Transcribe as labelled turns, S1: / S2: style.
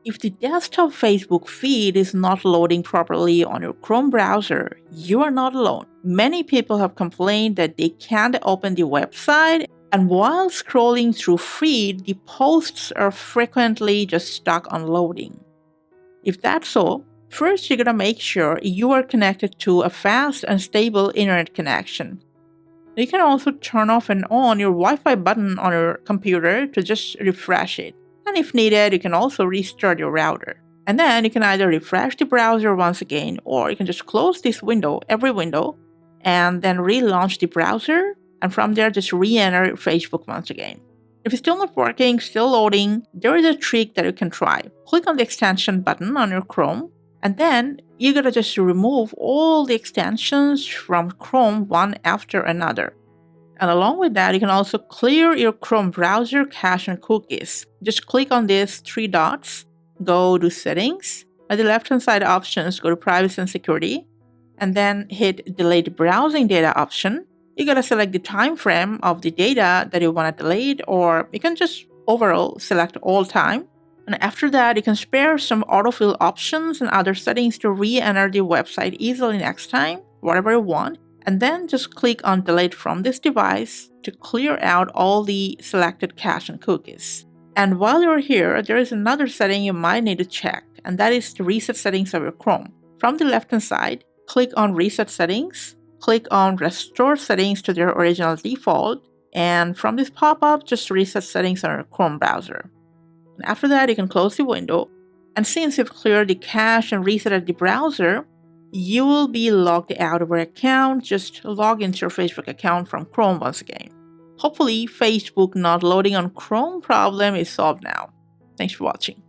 S1: If the desktop Facebook feed is not loading properly on your Chrome browser, you are not alone. Many people have complained that they can't open the website, and while scrolling through feed, the posts are frequently just stuck on loading. If that's so, first you're gonna make sure you are connected to a fast and stable internet connection. You can also turn off and on your Wi-Fi button on your computer to just refresh it. And if needed, you can also restart your router. And then you can either refresh the browser once again, or you can just close this window, every window, and then relaunch the browser, and from there just re-enter Facebook once again. If it's still not working, still loading, there is a trick that you can try. Click on the extension button on your Chrome, and then you gotta just remove all the extensions from Chrome one after another. And along with that, you can also clear your Chrome browser cache and cookies. Just click on these three dots, go to Settings. At the left-hand side options, go to Privacy and Security, and then hit Delete Browsing Data option. You gotta select the time frame of the data that you want to delete, or you can just overall select all time. And after that, you can spare some autofill options and other settings to re-enter the website easily next time, whatever you want. And then just click on Delete from this device to clear out all the selected cache and cookies. And while you're here, there is another setting you might need to check, and that is the reset settings of your Chrome. From the left-hand side, click on Reset Settings, click on Restore Settings to their original default, and from this pop-up, just reset settings on your Chrome browser. And after that, you can close the window, and since you've cleared the cache and resetted the browser, you will be logged out of your account. Just log into your Facebook account from Chrome once again. Hopefully, Facebook not loading on Chrome problem is solved now. Thanks for watching.